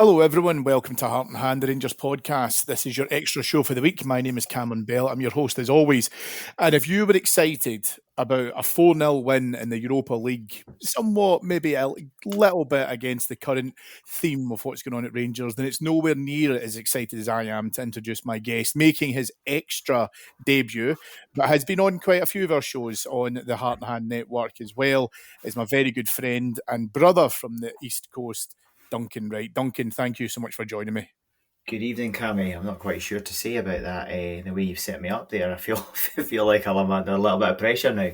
Hello, everyone. Welcome to Heart and Hand, the Rangers podcast. This is your extra show for the week. My name is Cameron Bell. I'm your host as always. And if you were excited about a 4-0 win in the Europa League, somewhat maybe a little bit against the current theme of what's going on at Rangers, then it's nowhere near as excited as I am to introduce my guest, making his extra debut, but has been on quite a few of our shows on the Heart and Hand network as well, is my very good friend and brother from the East Coast, Duncan Wright. Duncan, thank you so much for joining me. Good evening, Cammy. I'm not quite sure to say about that. The way you've set me up there, I feel like I'm under a little bit of pressure now.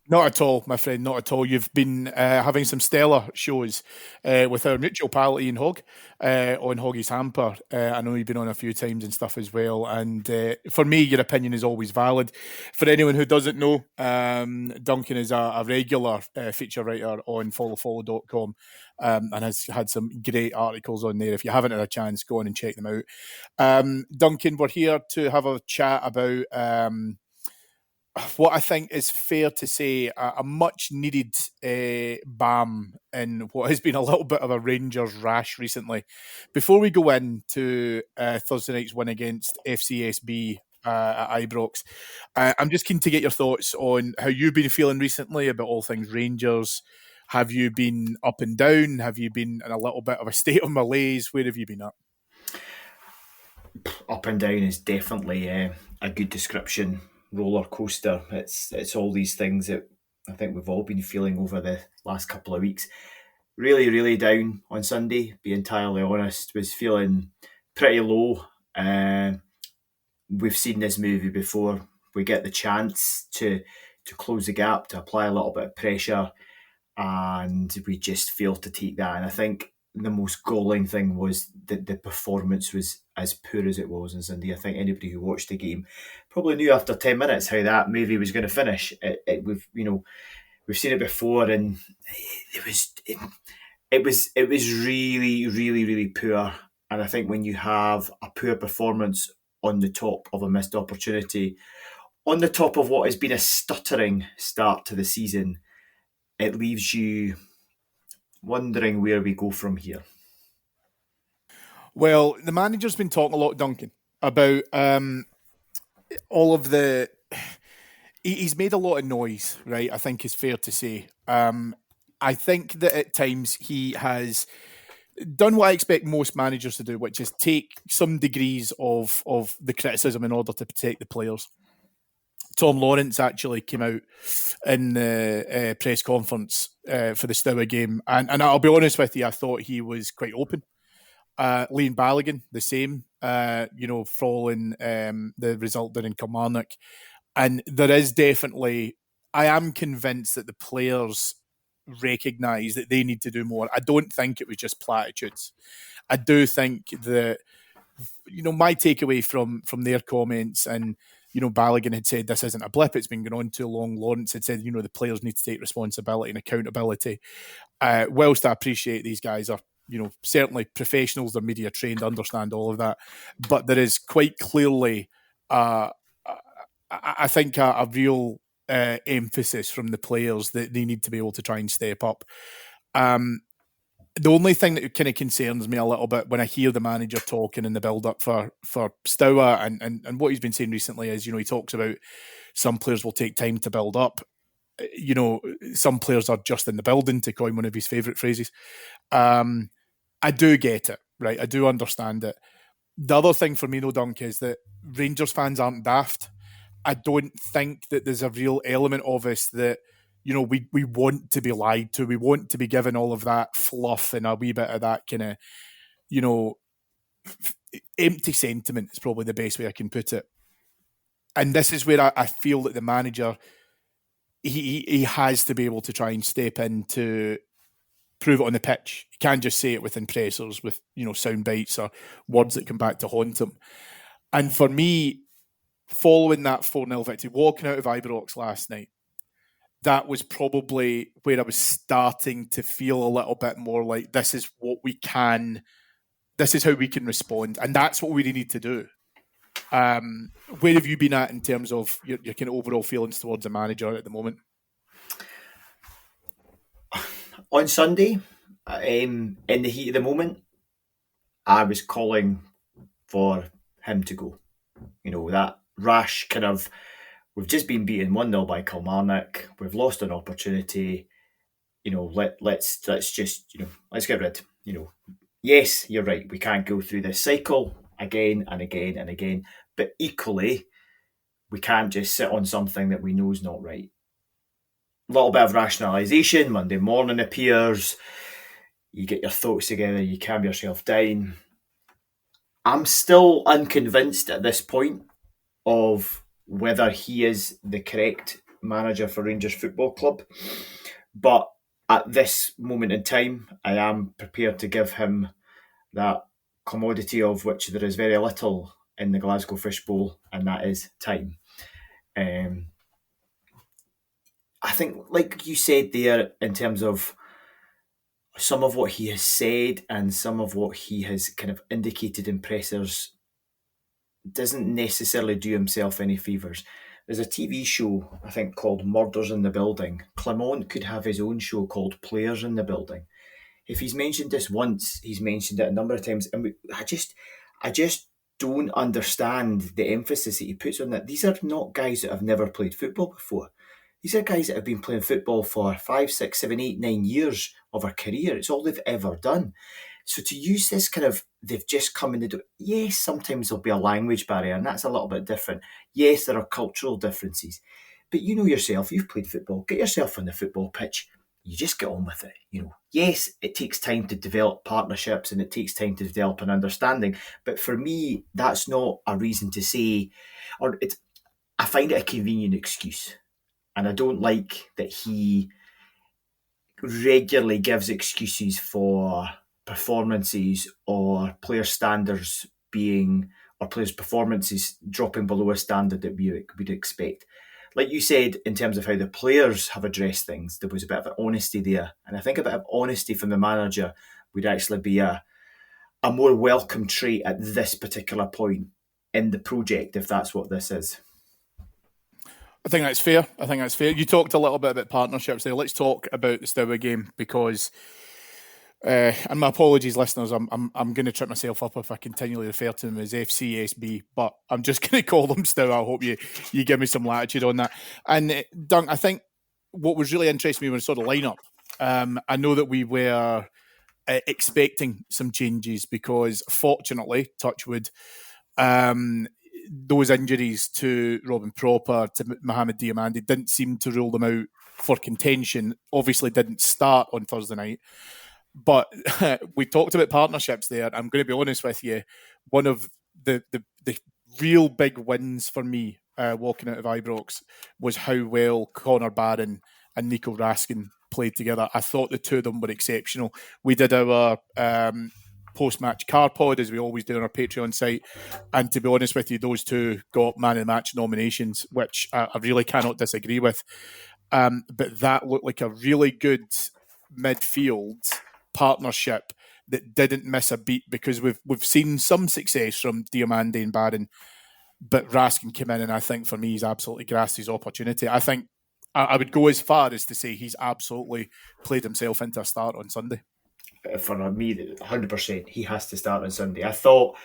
Not at all, my friend, not at all. You've been having some stellar shows with our mutual pal Ian Hogg on Hoggy's Hamper. I know you've been on a few times and stuff as well. And for me, your opinion is always valid. For anyone who doesn't know, Duncan is a regular feature writer on followfollow.com and has had some great articles on there. If you haven't had a chance, go on and check them out. Duncan, we're here to have a chat about what I think is fair to say a much needed balm in what has been a little bit of a Rangers rash recently. Before we go into Thursday night's win against FCSB at Ibrox, I'm just keen to get your thoughts on how you've been feeling recently about all things Rangers. Have you been up and down? Have you been in a little bit of a state of malaise? Where have you been at? Up and down is definitely a good description. Roller coaster. It's all these things that I think we've all been feeling over the last couple of weeks. Really, really down on Sunday. Be entirely honest, was feeling pretty low. We've seen this movie before. We get the chance to close the gap, to apply a little bit of pressure, and we just fail to take that. And I think the most galling thing was that the performance was as poor as it was on Sunday. I think anybody who watched the game probably knew after 10 minutes how that movie was going to finish. We've seen it before, and it was really, really, really poor. And I think when you have a poor performance on the top of a missed opportunity, on the top of what has been a stuttering start to the season, it leaves you wondering where we go from here. Well, the manager's been talking a lot, Duncan, about all of the... He's made a lot of noise, right? I think is fair to say. I think that at times he has done what I expect most managers to do, which is take some degrees of the criticism in order to protect the players. Tom Lawrence actually came out in the press conference for the Stour game, and I'll be honest with you, I thought he was quite open. Liam Balogun, the same, following the result there in Kilmarnock. And there is definitely, I am convinced that the players recognise that they need to do more. I don't think it was just platitudes. I do think that, my takeaway from their comments, and, Balogun had said this isn't a blip, it's been going on too long. Lawrence had said, the players need to take responsibility and accountability. Whilst I appreciate these guys are, certainly professionals, they're media trained, understand all of that. But there is quite clearly, I think, a real emphasis from the players that they need to be able to try and step up. The only thing that kind of concerns me a little bit when I hear the manager talking in the build-up for Stour and what he's been saying recently is, he talks about some players will take time to build up. Some players are just in the building, to coin one of his favourite phrases. I do get it, right? I do understand it. The other thing for me, though, Dunk, is that Rangers fans aren't daft. I don't think that there's a real element of us that, we want to be lied to. We want to be given all of that fluff and a wee bit of that kind of, empty sentiment is probably the best way I can put it. And this is where I feel that the manager, he has to be able to try and step in to prove it on the pitch. He can't just say it within pressers with, sound bites or words that come back to haunt him. And for me, following that 4-0 victory, walking out of Ibrox last night, that was probably where I was starting to feel a little bit more like this is what we can, this is how we can respond. And that's what we really need to do. Where have you been at in terms of your kind of overall feelings towards the manager at the moment? On Sunday, in the heat of the moment, I was calling for him to go. That rash kind of, we've just been beaten 1-0 by Kilmarnock. We've lost an opportunity. Let's just, let's get rid. Yes, you're right. We can't go through this cycle again and again and again. But equally, we can't just sit on something that we know is not right. A little bit of rationalisation. Monday morning appears. You get your thoughts together. You calm yourself down. I'm still unconvinced at this point of whether he is the correct manager for Rangers Football Club. But at this moment in time, I am prepared to give him that commodity of which there is very little in the Glasgow Fishbowl, and that is time. I think, like you said there, in terms of some of what he has said and some of what he has kind of indicated in pressers, doesn't necessarily do himself any favours. There's a TV show, I think, called Murders in the Building. Clement could have his own show called Players in the Building. If he's mentioned this once, he's mentioned it a number of times. And I just don't understand the emphasis that he puts on that. These are not guys that have never played football before. These are guys that have been playing football for 5, 6, 7, 8, 9 years of a career. It's all they've ever done. So to use this kind of, they've just come in the door. Yes, sometimes there'll be a language barrier, and that's a little bit different. Yes, there are cultural differences. But you know yourself, you've played football. Get yourself on the football pitch. You just get on with it. Yes, it takes time to develop partnerships and it takes time to develop an understanding. But for me, that's not a reason to say, I find it a convenient excuse. And I don't like that he regularly gives excuses for performances or player standards or players' performances dropping below a standard that we would expect. Like you said, in terms of how the players have addressed things, there was a bit of honesty there. And I think a bit of honesty from the manager would actually be a more welcome trait at this particular point in the project, if that's what this is. I think that's fair. You talked a little bit about partnerships there. Let's talk about the Stour game because, and my apologies, listeners, I'm going to trip myself up if I continually refer to them as FCSB, but I'm just going to call them Stour. I hope you give me some latitude on that. And Dunk, I think what was really interesting me when I saw the lineup, I know that we were expecting some changes because, fortunately, touchwood, those injuries to Robin Proper, to Mohamed Diamandi, didn't seem to rule them out for contention. Obviously didn't start on Thursday night. But we talked about partnerships there. I'm going to be honest with you. One of the real big wins for me walking out of Ibrox was how well Connor Barron and Nico Raskin played together. I thought the two of them were exceptional. We did our post-match car pod, as we always do on our Patreon site. And to be honest with you, those two got man of the match nominations, which I really cannot disagree with. But that looked like a really good midfield partnership that didn't miss a beat because we've seen some success from Diamandi and Barron, but Raskin came in and I think for me he's absolutely grasped his opportunity. I think I would go as far as to say he's absolutely played himself into a start on Sunday. For me, 100%, he has to start on Sunday. I thought,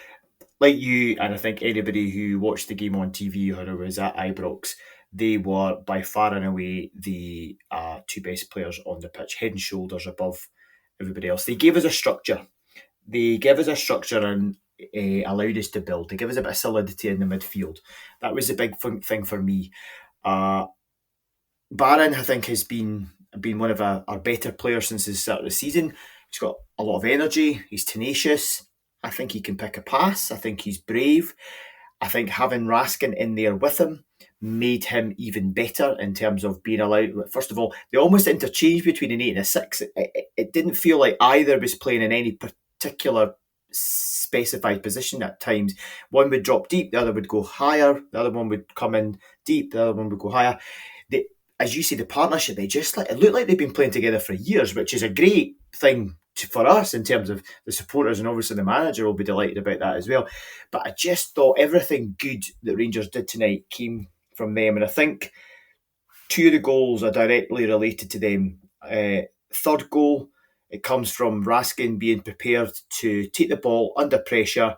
like you, and I think anybody who watched the game on TV or was at Ibrox, they were by far and away the two best players on the pitch, head and shoulders above everybody else. They gave us a structure. And allowed us to build. They gave us a bit of solidity in the midfield. That was a big thing for me. Barron, I think, has been one of our better players since the start of the season. He's got a lot of energy. He's tenacious. I think he can pick a pass. I think he's brave. I think having Raskin in there with him made him even better in terms of being allowed. First of all, they almost interchanged between an 8 and a 6. It didn't feel like either was playing in any particular specified position at times. One would drop deep, the other would go higher, the other one would come in deep, the other one would go higher. As you see, the partnership, it looked like they've been playing together for years, which is a great thing for us in terms of the supporters, and obviously the manager will be delighted about that as well. But I just thought everything good that Rangers did tonight came from them, and I think two of the goals are directly related to them. Third goal, It comes from Raskin being prepared to take the ball under pressure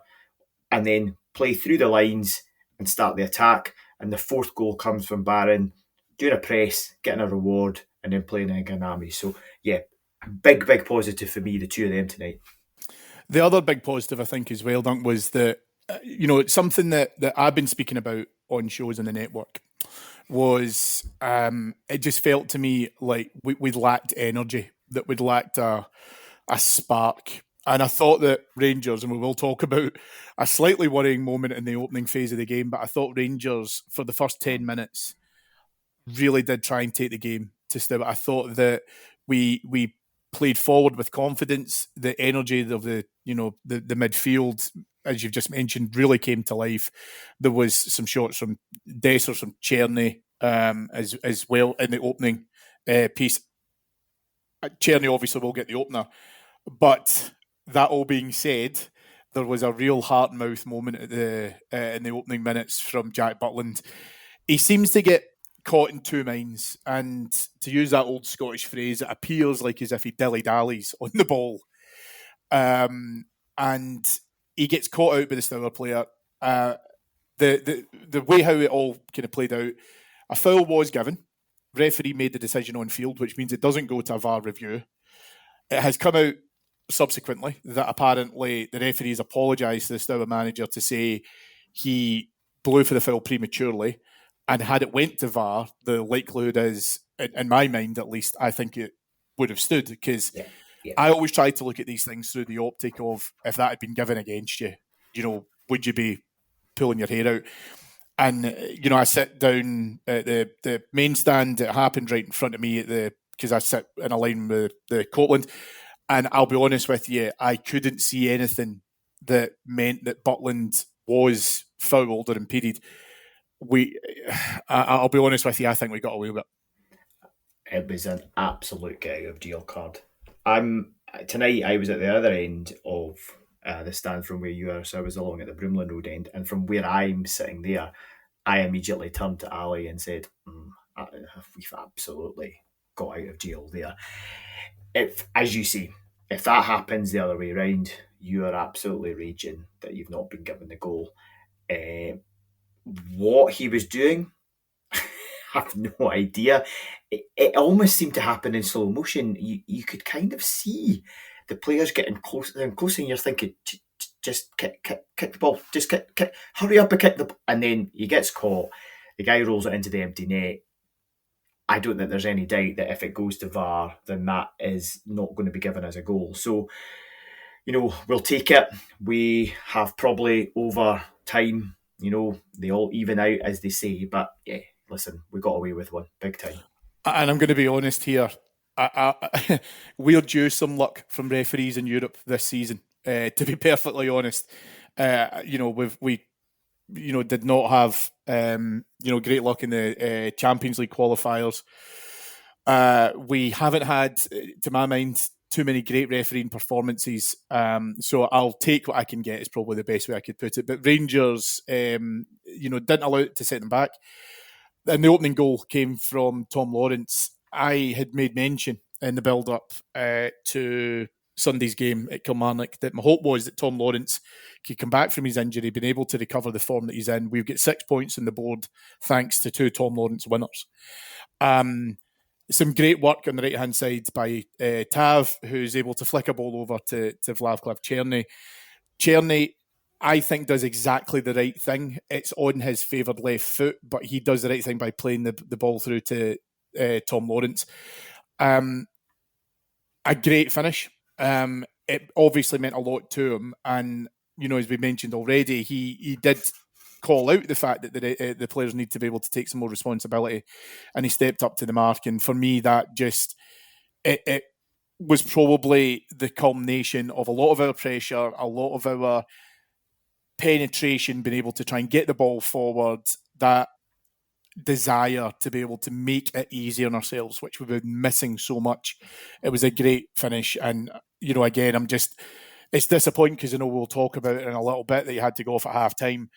and then play through the lines and start the attack. And the fourth goal comes from Barron doing a press, getting a reward, and then playing in Ganami. So, yeah, big positive for me, the two of them tonight. The other big positive, I think, as well, Dunk, was that, it's something that I've been speaking about on shows on the network, was it just felt to me like we lacked energy, that we'd lacked a spark. And I thought that Rangers, and we will talk about a slightly worrying moment in the opening phase of the game, but I thought Rangers, for the first 10 minutes, really did try and take the game to still. I thought that we played forward with confidence. The energy of the midfield, as you've just mentioned, really came to life. There was some shots from Dessers, from Cherney, as well in the opening piece. Cherney obviously will get the opener, but that all being said, there was a real heart-mouth moment at in the opening minutes from Jack Butland. He seems to get caught in two minds, and to use that old Scottish phrase, it appears like as if he dilly-dallies on the ball. And he gets caught out by the Stour player. The way how it all kind of played out, a foul was given. Referee made the decision on field, which means it doesn't go to a VAR review. It has come out subsequently that apparently the referee has apologised to the Stour manager to say he blew for the foul prematurely, and had it went to VAR, the likelihood is, in my mind at least, I think it would have stood, because I always try to look at these things through the optic of, if that had been given against you, would you be pulling your hair out? And, I sit down at the main stand. It happened right in front of me because I sit in a line with the Copland. And I'll be honest with you, I couldn't see anything that meant that Butland was fouled or impeded. I'll be honest with you, I think we got away with it. It was an absolute get out of jail card. Tonight I was at the other end of the stand from where you are, so I was along at the Broomlin Road end, and from where I'm sitting there, I immediately turned to Ali and said, we've absolutely got out of jail there. If, as you say, if that happens the other way around, you are absolutely raging that you've not been given the goal. What he was doing, I have no idea. It almost seemed to happen in slow motion. You could kind of see the players getting closer and closer, and you're thinking, just kick the ball, just kick, hurry up and kick the ball. And then he gets caught, the guy rolls it into the empty net. I don't think there's any doubt that if it goes to VAR, then that is not going to be given as a goal. So, we'll take it. We have probably over time, they all even out, as they say. But yeah, listen, we got away with one, big time. And I'm going to be honest here. We're due some luck from referees in Europe this season. To be perfectly honest, we did not have great luck in the Champions League qualifiers. We haven't had, to my mind, too many great refereeing performances. So I'll take what I can get is probably the best way I could put it. But Rangers, didn't allow it to set them back. And the opening goal came from Tom Lawrence. I had made mention in the build-up to Sunday's game at Kilmarnock that my hope was that Tom Lawrence could come back from his injury, been able to recover the form that he's in. We've got 6 points on the board thanks to 2 Tom Lawrence winners. Some great work on the right-hand side by Tav, who's able to flick a ball over to Vclav Cherney. Cherney, I think, does exactly the right thing. It's on his favoured left foot, but he does the right thing by playing the ball through to Tom Lawrence. A great finish. It obviously meant a lot to him. And, as we mentioned already, he did call out the fact that the players need to be able to take some more responsibility, and he stepped up to the mark. And for me, that just it was probably the culmination of a lot of our pressure, a lot of our penetration, being able to try and get the ball forward, that desire to be able to make it easier on ourselves, which we've been missing so much. It was a great finish. And, again, it's disappointing because we'll talk about it in a little bit that he had to go off at half time.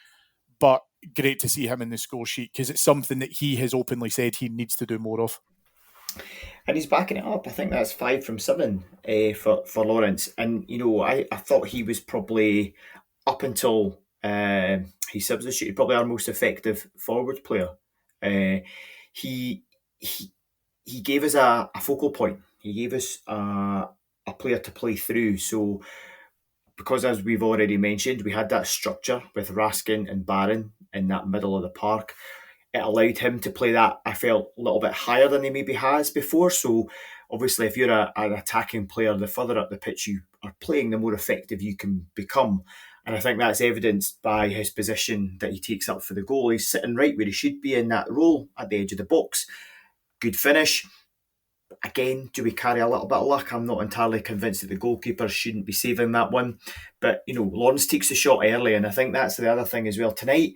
But great to see him in the score sheet, because it's something that he has openly said he needs to do more of. And he's backing it up. I think that's 5 from 7 for Lawrence. And, I thought he was probably, up until he substituted, probably our most effective forward player. He, he, he gave us a focal point. He gave us a player to play through. So, because as we've already mentioned, we had that structure with Raskin and Barron in that middle of the park. It allowed him to play that, I felt, a little bit higher than he maybe has before. So obviously, if you're an attacking player, the further up the pitch you are playing, the more effective you can become. And I think that's evidenced by his position that he takes up for the goal. He's sitting right where he should be in that role at the edge of the box. Good finish. Again, do we carry a little bit of luck? I'm not entirely convinced that the goalkeeper shouldn't be saving that one. But, Lawrence takes the shot early, and I think that's the other thing as well. Tonight,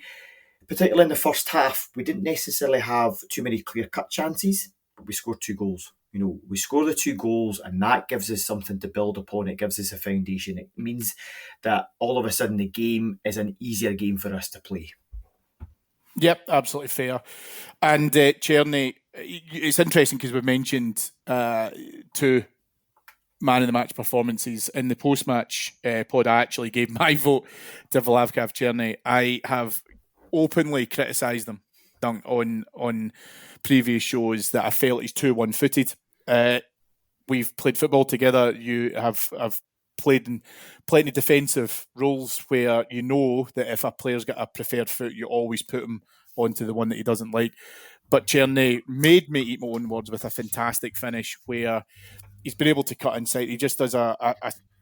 particularly in the first half, we didn't necessarily have too many clear-cut chances, but we scored 2 goals. We score the 2 goals, and that gives us something to build upon. It gives us a foundation. It means that all of a sudden the game is an easier game for us to play. Yep, absolutely fair. And Cherney, it's interesting because we've mentioned 2 man of the match performances. In the post-match pod, I actually gave my vote to Vclav Cherney. I have openly criticised him on previous shows that I felt he's too one-footed. We've played football together. You have played in plenty of defensive roles where you know that if a player's got a preferred foot, you always put him onto the one that he doesn't like. But Cherney made me eat my own words with a fantastic finish where he's been able to cut inside. He just does a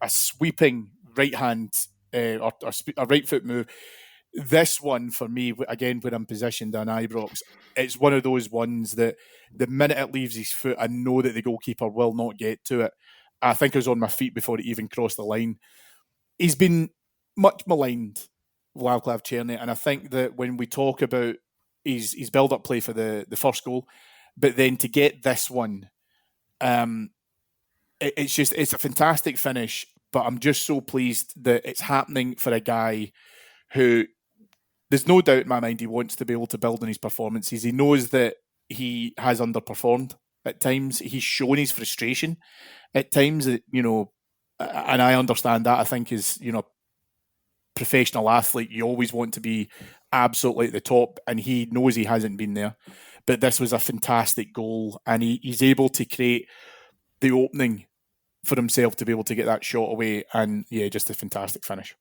sweeping right hand or a right foot move. This one, for me, again, when I'm positioned on Ibrox, it's one of those ones that the minute it leaves his foot, I know that the goalkeeper will not get to it. I think I was on my feet before it even crossed the line. He's been much maligned, Vclav Cherney, and I think that when we talk about his build-up play for the first goal, but then to get this one, it's a fantastic finish, but I'm just so pleased that it's happening for a guy who, there's no doubt in my mind, he wants to be able to build on his performances. He knows that he has underperformed at times. He's shown his frustration at times, and I understand that. I think as, professional athlete, you always want to be absolutely at the top, and he knows he hasn't been there. But this was a fantastic goal, and he's able to create the opening for himself to be able to get that shot away, and just a fantastic finish.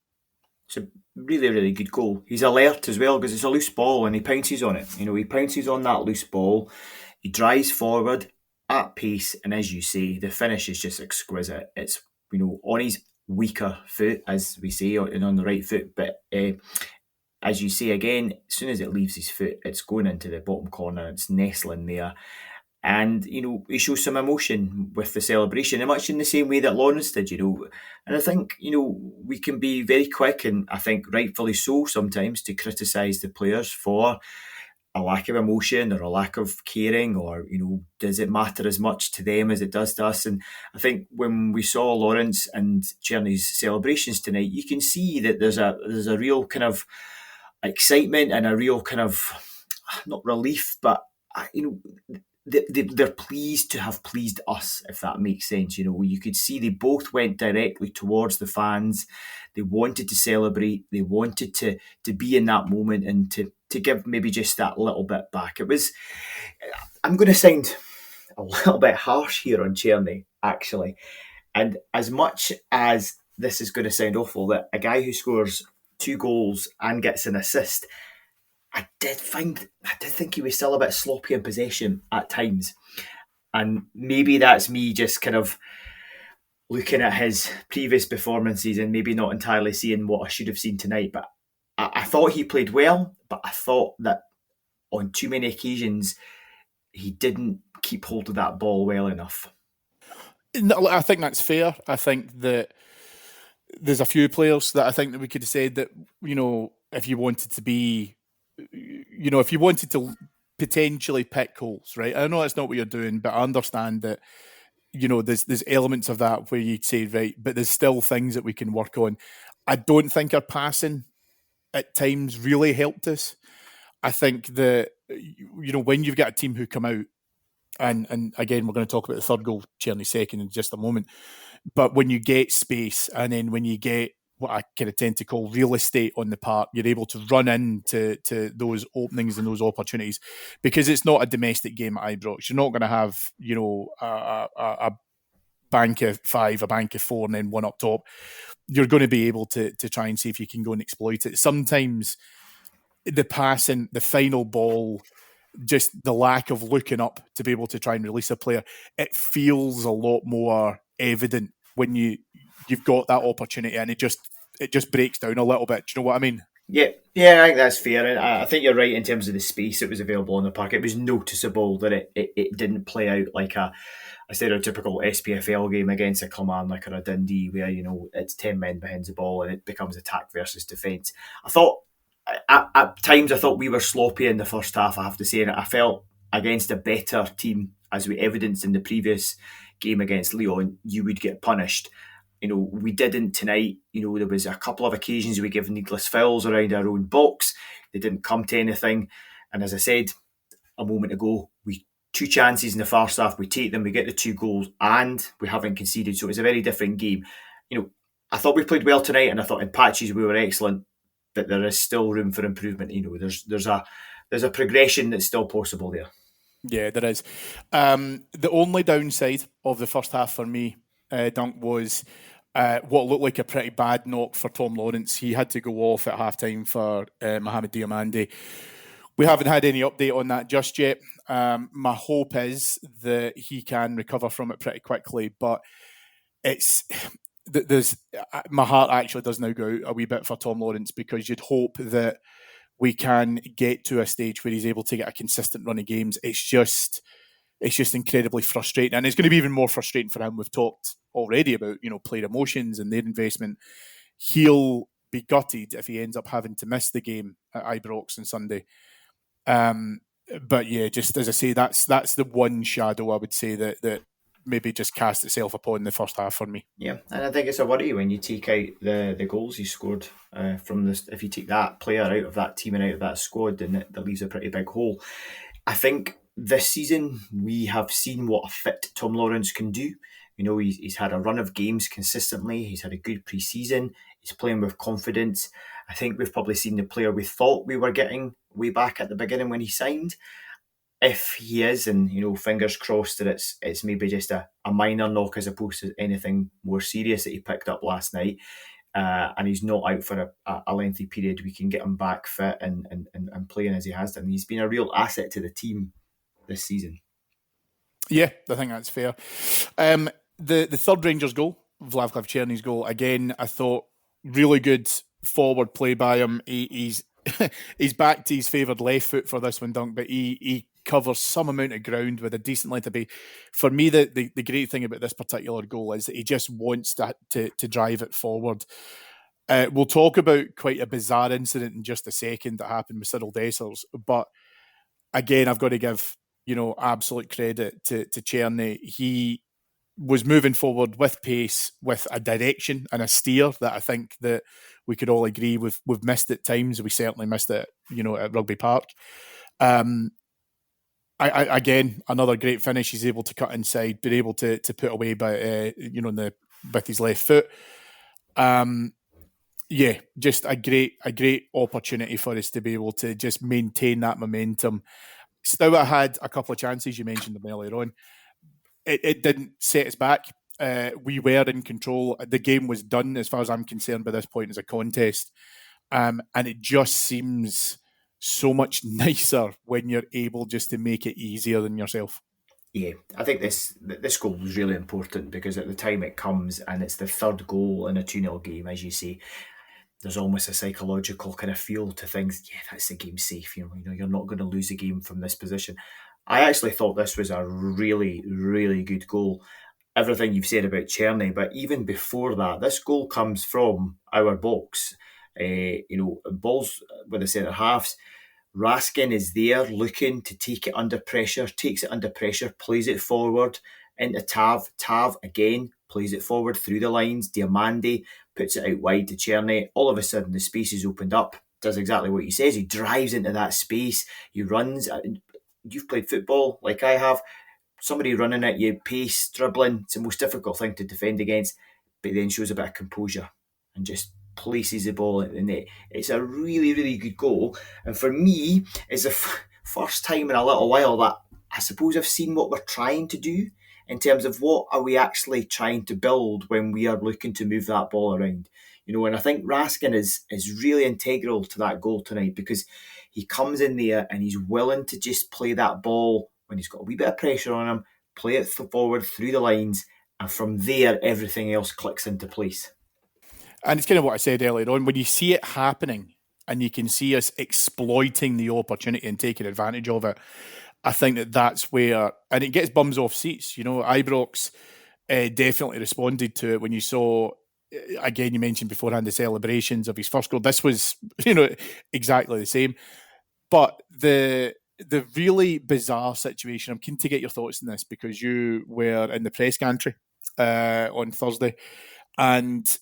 It's a really, really good goal. He's alert as well because it's a loose ball and he pounces on it. He pounces on that loose ball. He drives forward at pace, and as you say, the finish is just exquisite. It's on his weaker foot, as we say, and on the right foot. But as you say again, as soon as it leaves his foot, it's going into the bottom corner. It's nestling there. And, he shows some emotion with the celebration, and much in the same way that Lawrence did, And I think, we can be very quick, and I think rightfully so sometimes, to criticise the players for a lack of emotion or a lack of caring, or, does it matter as much to them as it does to us? And I think when we saw Lawrence and Cherney's celebrations tonight, you can see that there's a real kind of excitement and a real kind of, not relief, but, they're pleased to have pleased us, if that makes sense. You could see they both went directly towards the fans. They wanted to celebrate. They wanted to be in that moment and to give maybe just that little bit back. I'm going to sound a little bit harsh here on Cherney, actually. And as much as this is going to sound awful, that a guy who scores 2 goals and gets an assist, I did think he was still a bit sloppy in possession at times. And maybe that's me just kind of looking at his previous performances and maybe not entirely seeing what I should have seen tonight. But I thought he played well, but I thought that on too many occasions he didn't keep hold of that ball well enough. No, I think that's fair. I think that there's a few players that I think that we could have said that, if you wanted to be, if you wanted to potentially pick holes, right? I know that's not what you're doing, but I understand that, there's elements of that where you'd say, right, but there's still things that we can work on. I don't think our passing at times really helped us. I think that, when you've got a team who come out and again, we're going to talk about the third goal, Cherney second, in just a moment. But when you get space, and then when you get what I kind of tend to call real estate on the park, you're able to run into those openings and those opportunities, because it's not a domestic game at Ibrox. You're not going to have, a bank of 5, a bank of 4, and then one up top. You're going to be able to try and see if you can go and exploit it. Sometimes the passing, the final ball, just the lack of looking up to be able to try and release a player, it feels a lot more evident when you've got that opportunity, and it just breaks down a little bit. Do you know what I mean? Yeah, I think that's fair. And I think you're right in terms of the space that was available on the park. It was noticeable that it didn't play out like a stereotypical SPFL game against a Kilmarnock or a Dundee where, it's 10 men behind the ball and it becomes attack versus defence. I thought, at times, we we were sloppy in the first half, I have to say, and I felt against a better team, as we evidenced in the previous game against Lyon, you would get punished. We didn't tonight. There was a couple of occasions we gave needless fouls around our own box. They didn't come to anything. And as I said a moment ago, we 2 chances in the first half, we take them, we get the 2 goals, and we haven't conceded. So it's a very different game. I thought we played well tonight, and I thought in patches we were excellent, but there is still room for improvement. There's a progression that's still possible there. Yeah, there is. The only downside of the first half for me, Dunk, was what looked like a pretty bad knock for Tom Lawrence. He had to go off at halftime for Mohamed Diomande. We haven't had any update on that just yet. My hope is that he can recover from it pretty quickly, but my heart actually does now go out a wee bit for Tom Lawrence, because you'd hope that we can get to a stage where he's able to get a consistent run of games. It's just incredibly frustrating, and it's going to be even more frustrating for him. We've talked already about player emotions and their investment. He'll be gutted if he ends up having to miss the game at Ibrox on Sunday. But yeah, just as I say, that's the one shadow I would say that maybe just cast itself upon the first half for me. Yeah, and I think it's a worry when you take out the goals he scored from this. If you take that player out of that team and out of that squad, then that leaves a pretty big hole. I think this season we have seen what a fit Tom Lawrence can do. He's had a run of games consistently. He's had a good pre-season. He's playing with confidence. I think we've probably seen the player we thought we were getting way back at the beginning when he signed. If he is, and fingers crossed that it's maybe just a minor knock as opposed to anything more serious that he picked up last night, and he's not out for a lengthy period, we can get him back fit and playing as he has done. He's been a real asset to the team this season. Yeah, I think that's fair. The third Rangers goal, Vclav Cherney's goal, again, I thought really good forward play by him. He's back to his favoured left foot for this one, Dunk, but he covers some amount of ground with a decent length of ball. For me, the great thing about this particular goal is that he just wants to drive it forward. We'll talk about quite a bizarre incident in just a second that happened with Cyril Dessers, but again, I've got to give absolute credit to Cherney. He was moving forward with pace, with a direction and a steer that I think that we could all agree we've missed at times. We certainly missed it, at Rugby Park. Again, another great finish. He's able to cut inside, been able to put away by with his left foot. Just a great opportunity for us to be able to just maintain that momentum. Stowett had a couple of chances. You mentioned them earlier on. It didn't set us back. We were in control. The game was done, as far as I'm concerned, by this point as a contest. And it just seems so much nicer when you're able just to make it easier than yourself. Yeah, I think this goal was really important because at the time it comes and it's the third goal in a 2-0 game, as you say, there's almost a psychological kind of feel to things. Yeah, that's the game safe. You're not going to lose a game from this position. I actually thought this was a really, really good goal. Everything you've said about Cherney, but even before that, this goal comes from our box. Balls with the centre halves. Raskin is there looking to take it under pressure, takes it under pressure, plays it forward into Tav. Tav again plays it forward through the lines. Diomande puts it out wide to Cherney. All of a sudden, the space is opened up. Does exactly what he says. He drives into that space. He runs. You've played football like I have. somebody running at you, pace, dribbling. It's the most difficult thing to defend against, but then shows a bit of composure and just places the ball at the net. It's a really, really good goal. And for me, it's the first time in a little while that I suppose I've seen what we're trying to do in terms of what are we actually trying to build when we are looking to move that ball around. And I think Raskin is really integral to that goal tonight, because he comes in there and he's willing to just play that ball when he's got a wee bit of pressure on him, play it forward through the lines, and from there everything else clicks into place. And it's kind of what I said earlier on, when you see it happening and you can see us exploiting the opportunity and taking advantage of it, I think that's where, and it gets bums off seats. Ibrox definitely responded to it when you saw, again, you mentioned beforehand the celebrations of his first goal. This was, exactly the same. But the really bizarre situation, I'm keen to get your thoughts on this because you were in the press gantry on Thursday, and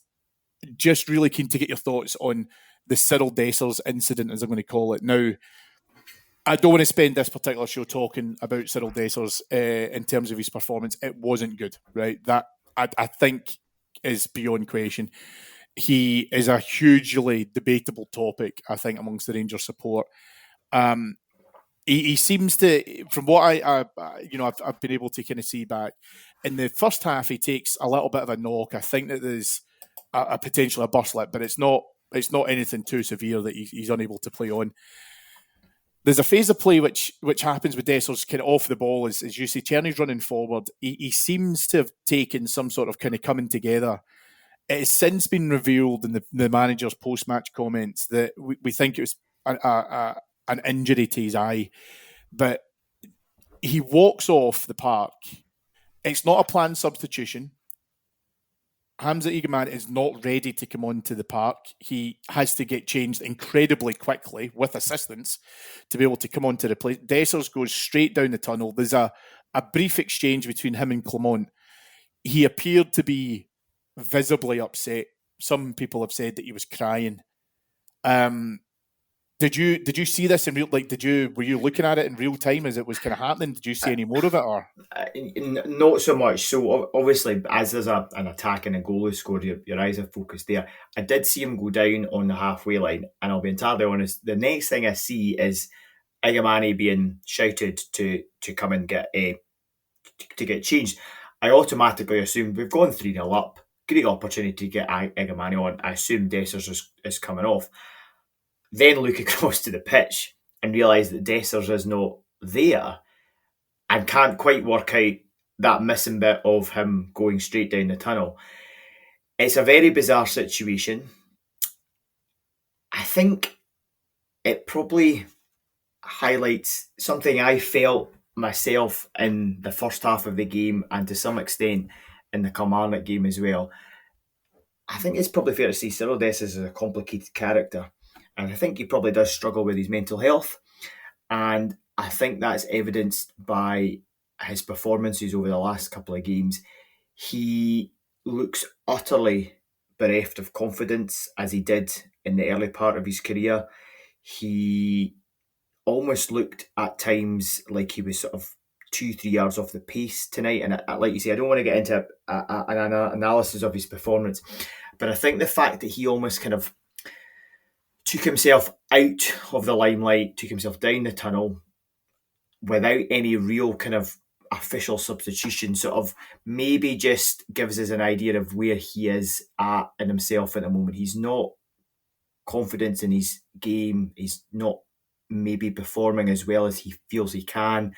just really keen to get your thoughts on the Cyril Dessers incident, as I'm going to call it. Now, I don't want to spend this particular show talking about Cyril Dessers in terms of his performance. It wasn't good, right? That I think is beyond question. He is a hugely debatable topic, I think, amongst the Rangers support. He seems to, from what I've been able to kind of see back, in the first half he takes a little bit of a knock. I think that there's a potential a burst lip, but it's not anything too severe that he's unable to play on. There's a phase of play which happens with Dessers kind of off the ball, as you see, Cherney's running forward. He seems to have taken some sort of kind of coming together. It has since been revealed in the manager's post-match comments that we think it was an injury to his eye, but he walks off the park. It's not a planned substitution. Hamza Emenike is not ready to come onto the park. He has to get changed incredibly quickly with assistance to be able to come onto the play. Dessers goes straight down the tunnel. There's a brief exchange between him and Clement. He appeared to be visibly upset. Some people have said that he was crying. Did you see this in real? Were you looking at it in real time as it was kind of happening? Did you see any more of it, or not so much? So obviously, as there's an attack and a goal is scored, your eyes are focused there. I did see him go down on the halfway line, and I'll be entirely honest. The next thing I see is Emenike being shouted to come and get to get changed. I automatically assumed we've gone 3-0 up. Great opportunity to get Emenike on. I assume Dessers is coming off. Then look across to the pitch and realise that Dessers is not there and can't quite work out that missing bit of him going straight down the tunnel. It's a very bizarre situation. I think it probably highlights something I felt myself in the first half of the game and to some extent in the Kilmarnock game as well. I think it's probably fair to say Cyril Dessers is a complicated character. And I think he probably does struggle with his mental health. And I think that's evidenced by his performances over the last couple of games. He looks utterly bereft of confidence, as he did in the early part of his career. He almost looked at times like he was sort of 2-3 yards off the pace tonight. And like you say, I don't want to get into an analysis of his performance, but I think the fact that he almost kind of took himself out of the limelight, took himself down the tunnel without any real kind of official substitution, sort of maybe just gives us an idea of where he is at in himself at the moment. He's not confident in his game. He's not maybe performing as well as he feels he can,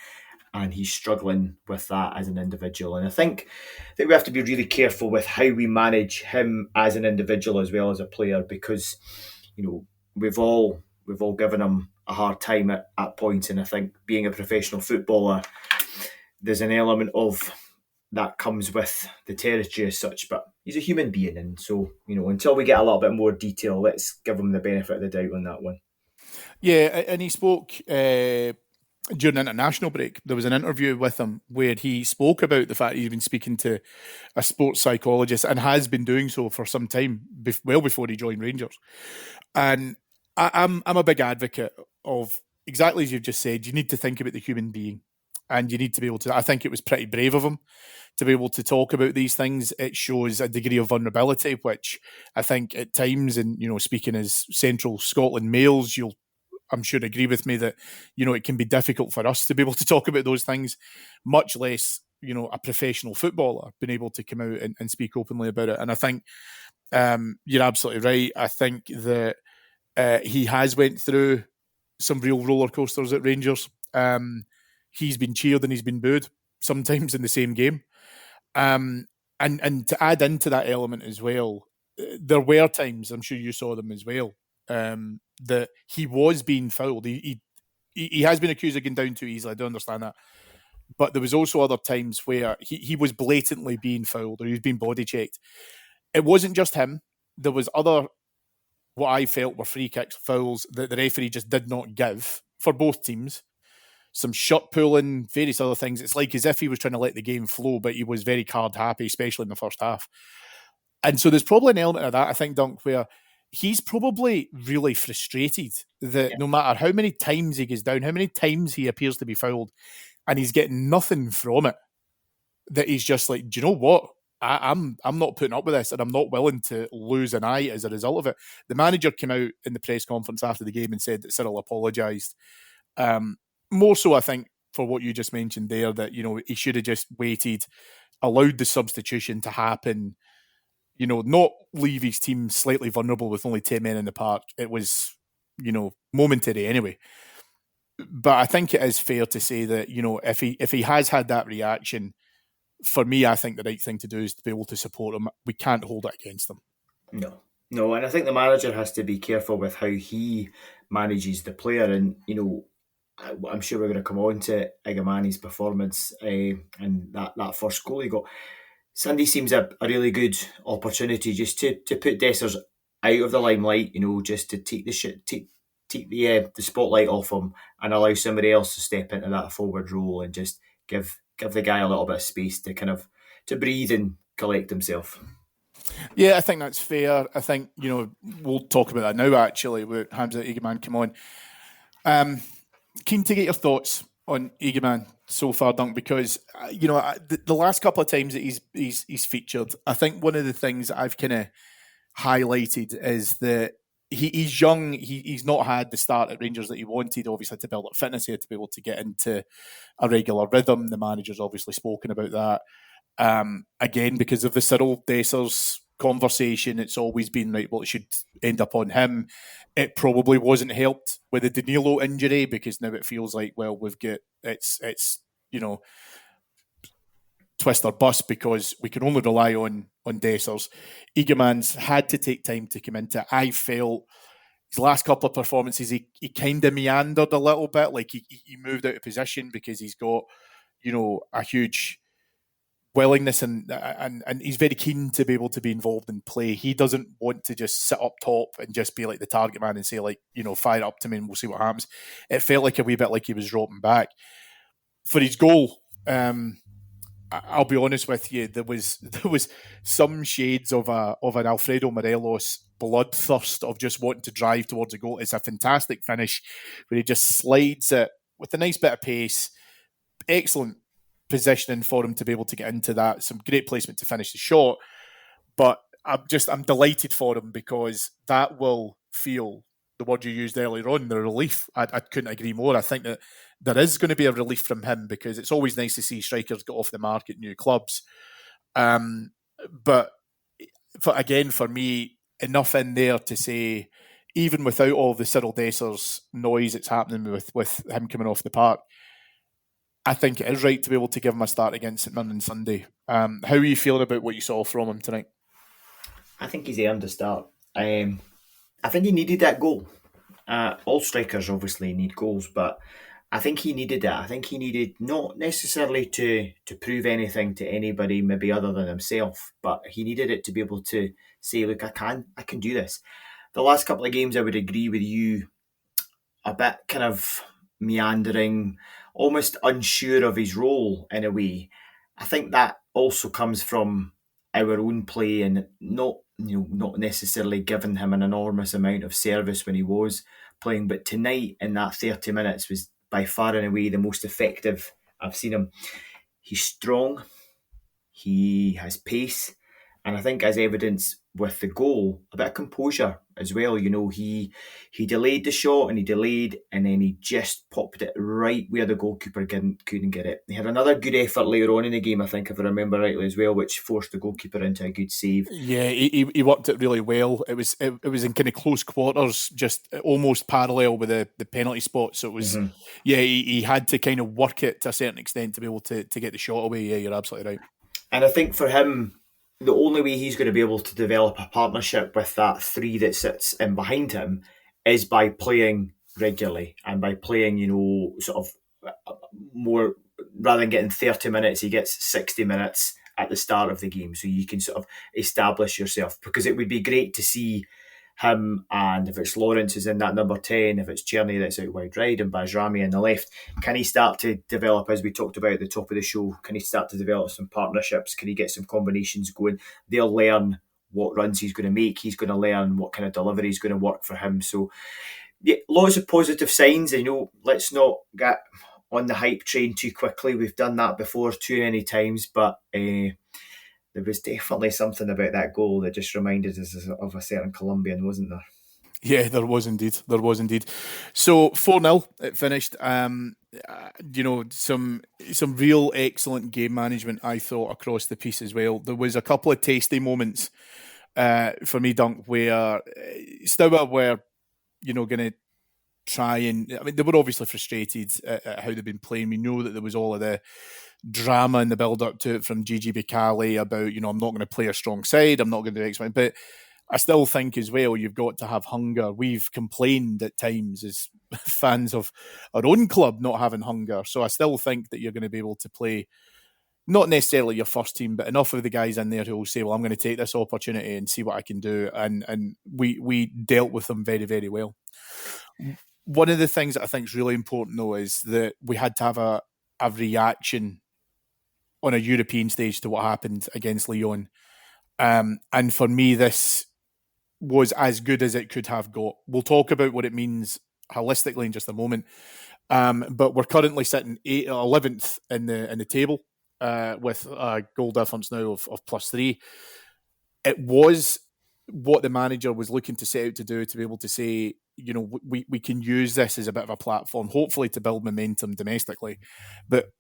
and he's struggling with that as an individual. And I think that we have to be really careful with how we manage him as an individual as well as a player, because we've all given him a hard time at points, and I think being a professional footballer, there's an element of that comes with the territory as such, but he's a human being, and so until we get a little bit more detail, let's give him the benefit of the doubt on that one. Yeah, and he spoke during the international break. There was an interview with him where he spoke about the fact he's been speaking to a sports psychologist and has been doing so for some time, well before he joined Rangers. And I'm a big advocate of, exactly as you've just said, you need to think about the human being. and you need to be able to. I think it was pretty brave of him to be able to talk about these things. It shows a degree of vulnerability, which I think at times, and speaking as Central Scotland males, you'll, I'm sure, agree with me that it can be difficult for us to be able to talk about those things, much less a professional footballer being able to come out and speak openly about it. And I think you're absolutely right. I think that he has went through some real roller coasters at Rangers. He's been cheered and he's been booed sometimes in the same game. And to add into that element as well, there were times, I'm sure you saw them as well, that he was being fouled. He has been accused of getting down too easily. I do understand that. But there was also other times where he was blatantly being fouled or he was being body checked. It wasn't just him. There was other, what I felt were free kicks, fouls that the referee just did not give for both teams. Some shirt pulling, various other things. It's like as if he was trying to let the game flow, but he was very card happy, especially in the first half. And so there's probably an element of that, I think, Dunk, where he's probably really frustrated that no matter how many times he goes down, how many times he appears to be fouled, and he's getting nothing from it, that he's just like, do you know what? I'm not putting up with this, and I'm not willing to lose an eye as a result of it. The manager came out in the press conference after the game and said that Cyril apologised. More so, I think, for what you just mentioned there, that he should have just waited, allowed the substitution to happen, not leave his team slightly vulnerable with only 10 men in the park. It was, momentary anyway. But I think it is fair to say that, if he has had that reaction, for me, I think the right thing to do is to be able to support him. We can't hold it against them. No, and I think the manager has to be careful with how he manages the player. And, I'm sure we're going to come on to Igamani's performance and that first goal he got. Sunday seems a really good opportunity just to put Dessers out of the limelight, just to take the spotlight off him and allow somebody else to step into that forward role and just give the guy a little bit of space to breathe and collect himself. Yeah, I think that's fair. I think, we'll talk about that now, actually, where Hamza Igaman come on. Keen to get your thoughts on Igaman so far, Dunk, because, the last couple of times that he's featured, I think one of the things that I've kind of highlighted is that he's young. He's not had the start at Rangers that he wanted. Obviously, to build up fitness, he had to be able to get into a regular rhythm. The manager's obviously spoken about that. Again, because of the Cyril Dessers conversation, it's always been right, well, it should end up on him. It probably wasn't helped with the Danilo injury, because now it feels like, well, we've got it's twist or bust, because we can only rely on Dessers. Igaman's had to take time to come into it. I felt his last couple of performances, he kind of meandered a little bit, like he moved out of position because he's got a huge willingness and he's very keen to be able to be involved in play. He doesn't want to just sit up top and just be like the target man and say, like, fire up to me and we'll see what happens. It felt like a wee bit like he was dropping back. For his goal, I'll be honest with you, there was some shades of an Alfredo Morelos bloodthirst of just wanting to drive towards a goal. It's a fantastic finish where he just slides it with a nice bit of pace. Excellent positioning for him to be able to get into that. Some great placement to finish the shot. But I'm delighted for him, because that will feel, the word you used earlier on, the relief. I couldn't agree more. I think that there is going to be a relief from him, because it's always nice to see strikers get off the mark at new clubs. But for me, enough in there to say, even without all the Cyril Dessers noise that's happening with him coming off the park, I think it is right to be able to give him a start against St Mirren on Sunday. How are you feeling about what you saw from him tonight? I think he's earned a start. I think he needed that goal. All strikers obviously need goals, but I think he needed that. I think he needed, not necessarily to prove anything to anybody, maybe other than himself, but he needed it to be able to say, look, I can do this. The last couple of games, I would agree with you, a bit kind of meandering, almost unsure of his role in a way. I think that also comes from our own play and not necessarily giving him an enormous amount of service when he was playing. But tonight, in that 30 minutes, was by far and away the most effective I've seen him. He's strong. He has pace. And I think as evidence with the goal, a bit of composure as well. He delayed the shot and then he just popped it right where the goalkeeper couldn't get it. He had another good effort later on in the game, I think, if I remember rightly as well, which forced the goalkeeper into a good save. Yeah, he worked it really well. It was in kind of close quarters, just almost parallel with the penalty spot. So it was, he had to kind of work it to a certain extent to be able to get the shot away. Yeah, you're absolutely right. And I think for him, the only way he's going to be able to develop a partnership with that three that sits in behind him is by playing regularly and by playing, sort of more, rather than getting 30 minutes, he gets 60 minutes at the start of the game. So you can sort of establish yourself, because it would be great to see him, and if it's Lawrence is in that number 10, if it's Cherney that's out wide right and Bajrami in the left, can he start to develop, as we talked about at the top of the show, can he start to develop some partnerships? Can he get some combinations going? They'll learn what runs he's going to make. He's going to learn what kind of delivery is going to work for him. So yeah, lots of positive signs. Let's not get on the hype train too quickly. We've done that before too many times, but there was definitely something about that goal that just reminded us of a certain Colombian, wasn't there? Yeah, there was indeed. So 4-0 it finished. Some real excellent game management, I thought, across the piece as well. There was a couple of tasty moments for me, Dunk, where Stour were, going to try and... I mean, they were obviously frustrated at how they've been playing. We know that there was all of the drama in the build-up to it from Gigi Bicali about, I'm not going to play a strong side, I'm not going to do X, but I still think as well, you've got to have hunger. We've complained at times as fans of our own club not having hunger. So I still think that you're going to be able to play, not necessarily your first team, but enough of the guys in there who will say, well, I'm going to take this opportunity and see what I can do. And we dealt with them very, very well. One of the things that I think is really important, though, is that we had to have a reaction on a European stage to what happened against Lyon. And for me, this was as good as it could have got. We'll talk about what it means holistically in just a moment. But we're currently sitting 11th in the table with a goal difference now of +3. It was what the manager was looking to set out to do, to be able to say, we can use this as a bit of a platform, hopefully to build momentum domestically. But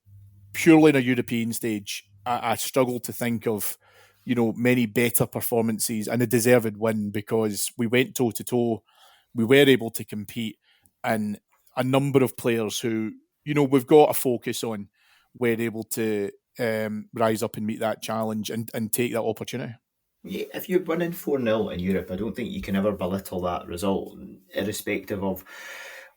purely in a European stage, I struggle to think of, many better performances and a deserved win, because we went toe-to-toe, we were able to compete, and a number of players who, we've got a focus on were able to rise up and meet that challenge and take that opportunity. Yeah, if you're winning 4-0 in Europe, I don't think you can ever belittle that result, irrespective of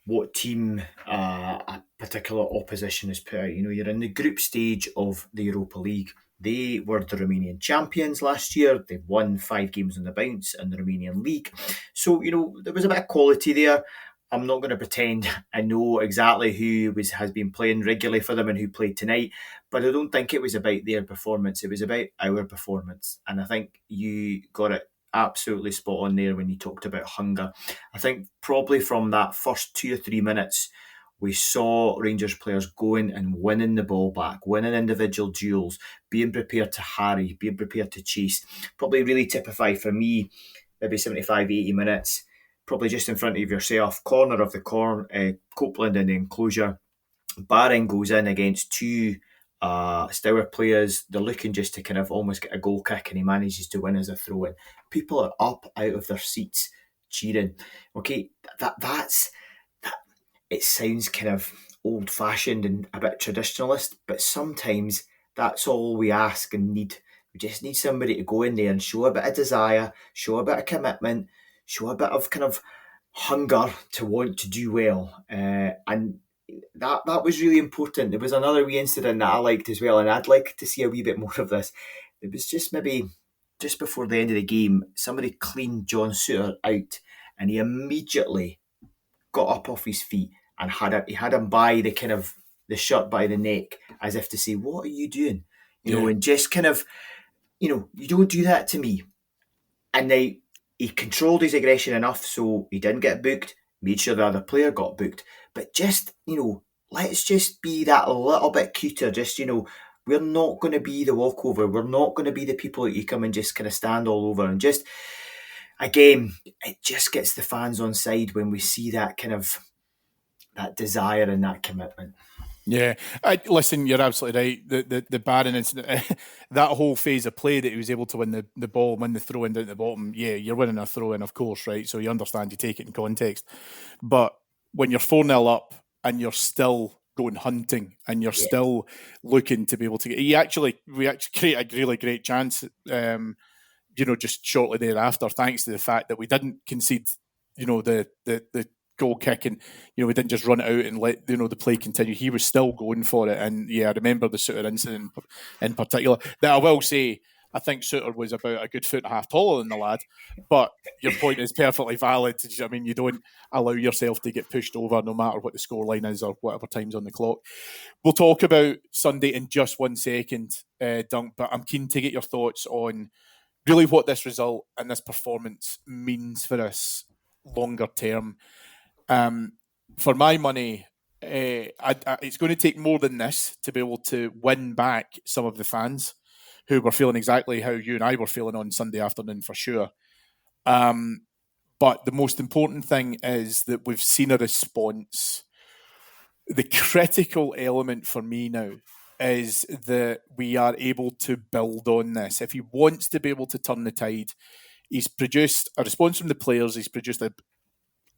what team a particular opposition is put out. You're in the group stage of the Europa League. They were the Romanian champions last year. They won 5 games on the bounce in the Romanian league. So, there was a bit of quality there. I'm not going to pretend I know exactly who has been playing regularly for them and who played tonight, but I don't think it was about their performance. It was about our performance. And I think you got it absolutely spot on there when you talked about hunger. I think probably from that first 2 or 3 minutes, we saw Rangers players going and winning the ball back, winning individual duels, being prepared to harry, being prepared to chase. Probably really typified for me, maybe 75, 80 minutes, probably just in front of yourself, corner of the Copeland in the enclosure. Barring goes in against 2 Stour players. They're looking just to kind of almost get a goal kick, and he manages to win as a throw-in. People are up out of their seats cheering. Okay, that's it sounds kind of old-fashioned and a bit traditionalist, but sometimes that's all we ask and need. We just need somebody to go in there and show a bit of desire, show a bit of commitment, show a bit of kind of hunger to want to do well. And that was really important. There was another wee incident that I liked as well, and I'd like to see a wee bit more of this. It was just maybe just before the end of the game, somebody cleaned John Souttar out, and he immediately got up off his feet and he had him by the kind of the shirt by the neck, as if to say, "What are you doing?" And just kind of, you don't do that to me. And he controlled his aggression enough so he didn't get booked, made sure the other player got booked. But just, let's just be that little bit cuter. Just, we're not going to be the walkover. We're not going to be the people that you come and just kind of stand all over. And just, again, it just gets the fans on side when we see that kind of, that desire and that commitment. Yeah, listen, you're absolutely right. The Barron incident, that whole phase of play that he was able to win the ball, win the throw in down the bottom. Yeah, you're winning a throw in, of course, right? So you understand, you take it in context. But when you're 4-0 up and you're still going hunting and you're still looking to be able to get, we actually create a really great chance. Just shortly thereafter, thanks to the fact that we didn't concede, the goal kick, and we didn't just run it out and let the play continue. He was still going for it, and I remember the Suter incident in particular. That I will say, I think Suter was about a good foot and a half taller than the lad, but your point is perfectly valid. I mean, you don't allow yourself to get pushed over no matter what the scoreline is or whatever time's on the clock. We'll talk about Sunday in just 1 second, Dunk, but I'm keen to get your thoughts on really what this result and this performance means for us longer term. For my money, it's going to take more than this to be able to win back some of the fans who were feeling exactly how you and I were feeling on Sunday afternoon, for sure. But the most important thing is that we've seen a response. The critical element for me now is that we are able to build on this. If he wants to be able to turn the tide, he's produced a response from the players. He's produced a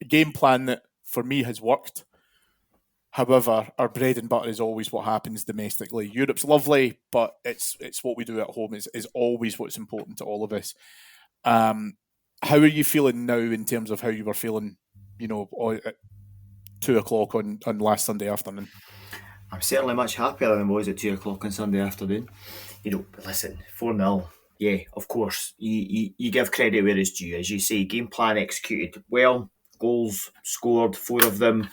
game plan that, for me, has worked. However, our bread and butter is always what happens domestically. Europe's lovely, but it's what we do at home is always what's important to all of us. How are you feeling now in terms of how you were feeling, at 2 o'clock on last Sunday afternoon? I'm certainly much happier than I was at 2 o'clock on Sunday afternoon. Listen, 4-0. Yeah, of course. You give credit where it's due. As you say, game plan executed well. Goals scored, 4 of them.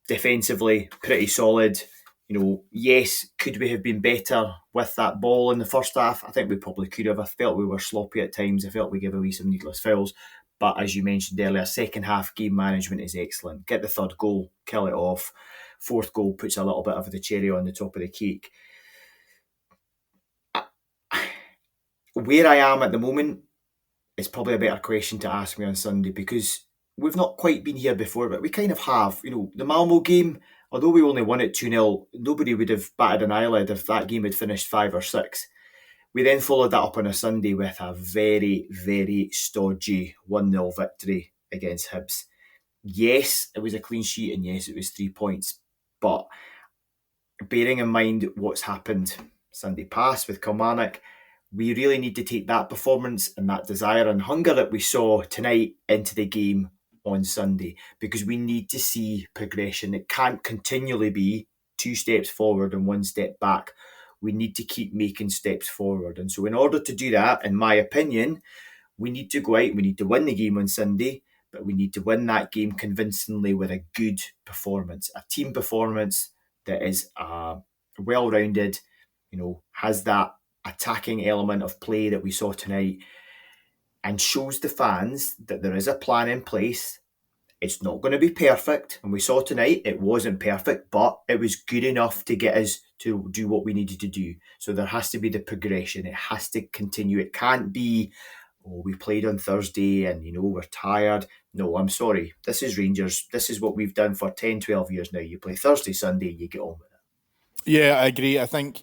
Defensively, pretty solid. Yes, could we have been better with that ball in the first half? I think we probably could have. I felt we were sloppy at times. I felt we gave away some needless fouls. But as you mentioned earlier, second half game management is excellent. Get the third goal, kill it off. Fourth goal puts a little bit of the cherry on the top of the cake. Where I am at the moment is probably a better question to ask me on Sunday, because we've not quite been here before, but we kind of have. The Malmo game, although we only won it 2-0, nobody would have batted an eyelid if that game had finished 5 or 6. We then followed that up on a Sunday with a very, very stodgy 1-0 victory against Hibs. Yes, it was a clean sheet, and yes, it was 3 points. But bearing in mind what's happened Sunday past with Kilmarnock, we really need to take that performance and that desire and hunger that we saw tonight into the game on Sunday, because we need to see progression. It can't continually be 2 steps forward and 1 step back. We need to keep making steps forward. And so in order to do that, in my opinion, we need to go out, we need to win the game on Sunday, but we need to win that game convincingly with a good performance, a team performance that is well-rounded, has that attacking element of play that we saw tonight, and shows the fans that there is a plan in place. It's not going to be perfect, and we saw tonight it wasn't perfect, but it was good enough to get us to do what we needed to do. So there has to be the progression. It has to continue. It can't be, we played on Thursday and, we're tired. No, I'm sorry. This is Rangers. This is what we've done for 10, 12 years now. You play Thursday, Sunday, you get on with it. Yeah, I agree. I think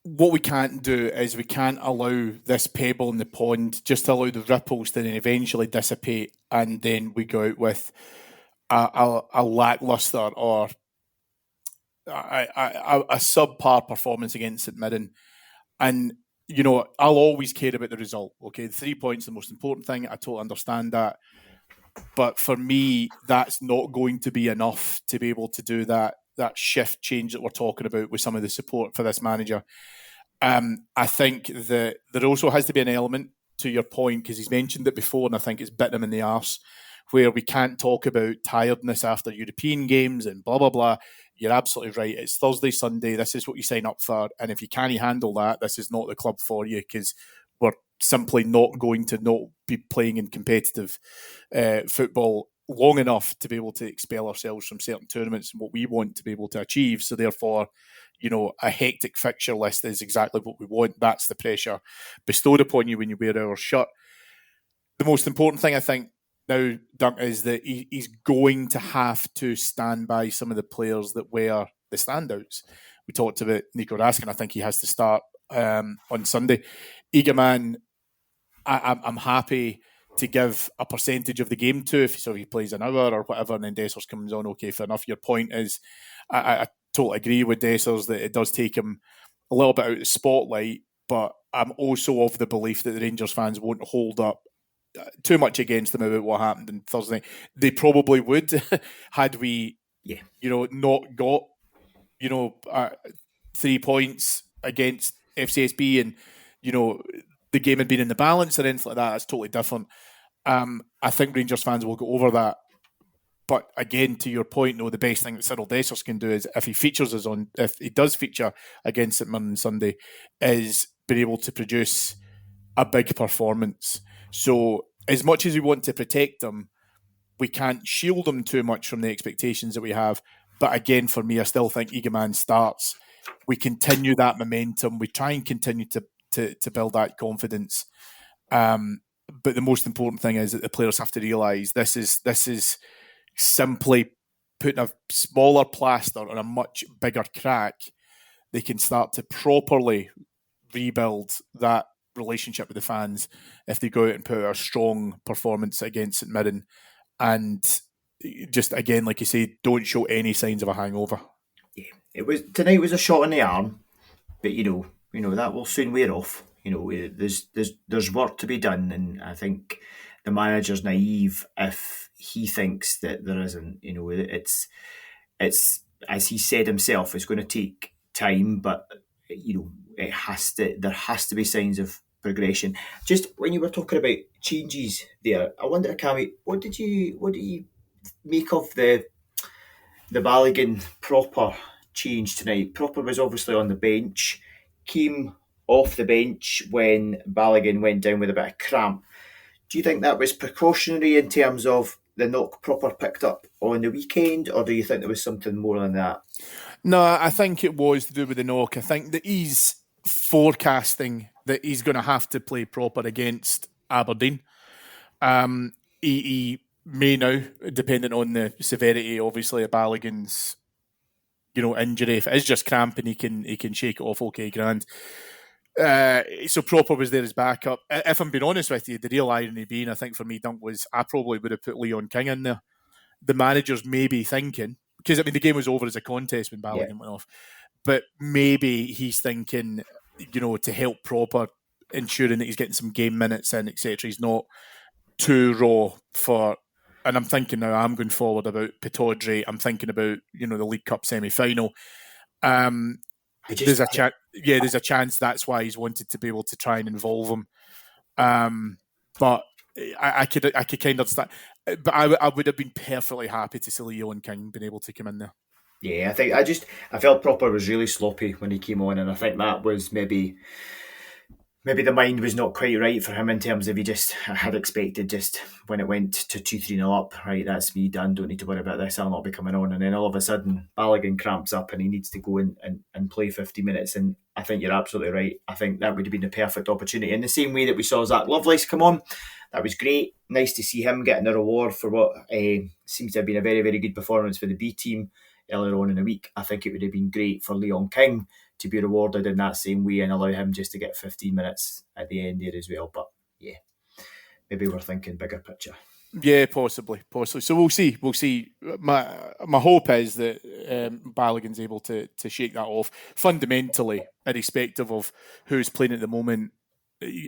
what we can't do is we can't allow this pebble in the pond just to allow the ripples to then eventually dissipate, and then we go out with a lackluster or a subpar performance against St Mirren. And, I'll always care about the result. Okay, the 3 points are the most important thing. I totally understand that. But for me, that's not going to be enough to be able to do that shift change that we're talking about with some of the support for this manager. I think that there also has to be an element, to your point, because he's mentioned it before, and I think it's bitten him in the arse, where we can't talk about tiredness after European games and blah, blah, blah. You're absolutely right. It's Thursday, Sunday. This is what you sign up for. And if you can't handle that, this is not the club for you, because we're simply not going to not be playing in competitive football long enough to be able to expel ourselves from certain tournaments and what we want to be able to achieve. So therefore, a hectic fixture list is exactly what we want. That's the pressure bestowed upon you when you wear our shirt. The most important thing, I think, now, Dunk, is that he's going to have to stand by some of the players that were the standouts. We talked about Nico Raskin. I think he has to start on Sunday. Egeman, I'm happy to give a percentage of the game to, if he plays an hour or whatever, and then Dessers comes on, okay, fair enough. Your point is, I totally agree with Dessers that it does take him a little bit out of the spotlight, but I'm also of the belief that the Rangers fans won't hold up too much against them about what happened on Thursday. They probably would had we, not got, 3 points against FCSB and, the game had been in the balance or anything like that. That's totally different. I think Rangers fans will go over that. But again, to your point, the best thing that Cyril Dessers can do is if he does feature against St Mirren on Sunday, is being able to produce a big performance. So as much as we want to protect them, we can't shield them too much from the expectations that we have. But again, for me, I still think Egeman starts. We continue that momentum. We try and continue to build that confidence. But the most important thing is that the players have to realise this is simply putting a smaller plaster on a much bigger crack. They can start to properly rebuild that relationship with the fans if they go out and put out a strong performance against St Mirren, and just again, like you say, don't show any signs of a hangover. Yeah, tonight was a shot in the arm, but that will soon wear off. There's work to be done, and I think the manager's naive if he thinks that there isn't. It's as he said himself, it's going to take time, but there has to be signs of progression. Just when you were talking about changes there, I wonder, Cammy, what did you make of the Balogun Proper change tonight? Proper was obviously on the bench, came off the bench when Balogun went down with a bit of cramp. Do you think that was precautionary in terms of the knock Proper picked up on the weekend, or do you think there was something more than that? No, I think it was to do with the knock. I think that he's forecasting that he's going to have to play Proper against Aberdeen. He may now, depending on the severity, obviously, of Balogun's injury. If it is just cramp and he can shake it off, okay, grand. So Proper was there as backup. If I'm being honest with you, the real irony being, I think for me, Dunk, was I probably would have put Leon King in there. The manager's maybe thinking, because the game was over as a contest when Balogun went off, but maybe he's thinking, to help Proper, ensuring that he's getting some game minutes in, etc. He's not too raw for. And I'm thinking now, I'm going forward about Pittodrie. I'm thinking about the League Cup semi-final. There's a chance that's why he's wanted to be able to try and involve him. But I could kind of understand. But I would have been perfectly happy to see Leon King being able to come in there. Yeah, I felt Proper was really sloppy when he came on, and I think that was maybe the mind was not quite right for him in terms of I had expected just when it went to 2-3-0 up, right, that's me done, don't need to worry about this, I'll not be coming on. And then all of a sudden Balogun cramps up and he needs to go in and play 50 minutes. And I think you're absolutely right. I think that would have been the perfect opportunity. In the same way that we saw Zach Lovelace come on, that was great. Nice to see him getting a reward for what seems to have been a very, very good performance for the B team earlier on in the week. I think it would have been great for Leon King to be rewarded in that same way and allow him just to get 15 minutes at the end there as well. But yeah, maybe we're thinking bigger picture. Yeah, possibly. So we'll see. My hope is that Balogun's able to shake that off fundamentally, irrespective of who's playing at the moment.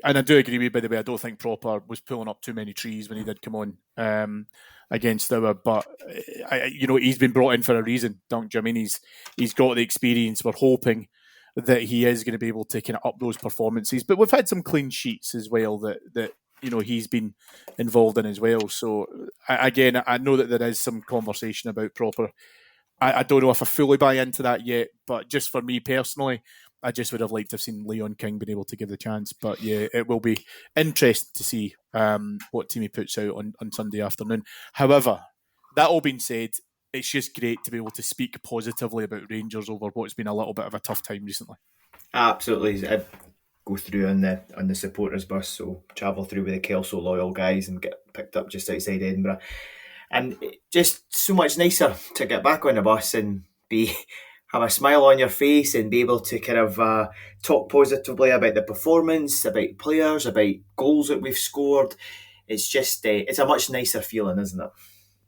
And I do agree with you, by the way, I don't think Proper was pulling up too many trees when he did come on against our, but he's been brought in for a reason, don't you? I mean, he's got the experience. We're hoping that he is going to be able to kind of up those performances. But we've had some clean sheets as well that he's been involved in as well. So again, I know that there is some conversation about Proper. I don't know if I fully buy into that yet, but just for me personally, I just would have liked to have seen Leon King been able to give the chance. But yeah, it will be interesting to see what team he puts out on Sunday afternoon. However, that all being said, it's just great to be able to speak positively about Rangers over what's been a little bit of a tough time recently. Absolutely. I go through on the supporters bus, so travel through with the Kelso loyal guys and get picked up just outside Edinburgh. And just so much nicer to get back on the bus and have a smile on your face and be able to kind of talk positively about the performance, about players, about goals that we've scored. It's just it's a much nicer feeling, isn't it?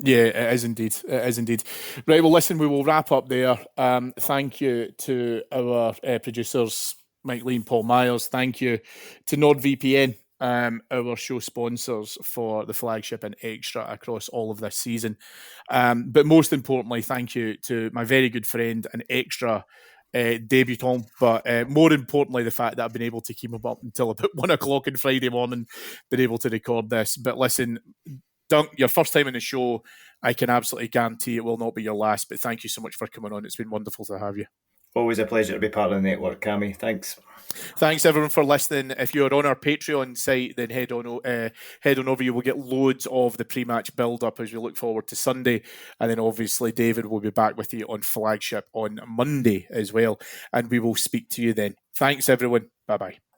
Yeah, it is indeed. It is indeed. Right, well, listen, we will wrap up there. Thank you to our producers, Mike Lee and Paul Myers. Thank you to NordVPN, our show sponsors for the flagship and extra across all of this season. But most importantly, thank you to my very good friend and extra debutant, but more importantly, the fact that I've been able to keep him up until about 1 o'clock on Friday morning, been able to record this. But listen, Dunk, your first time in the show, I can absolutely guarantee it will not be your last, but thank you so much for coming on. It's been wonderful to have you. Always a pleasure to be part of the network, Cammy. Thanks. Thanks everyone for listening. If you're on our Patreon site, then head on over. You will get loads of the pre-match build-up as we look forward to Sunday. And then obviously David will be back with you on Flagship on Monday as well. And we will speak to you then. Thanks everyone. Bye-bye.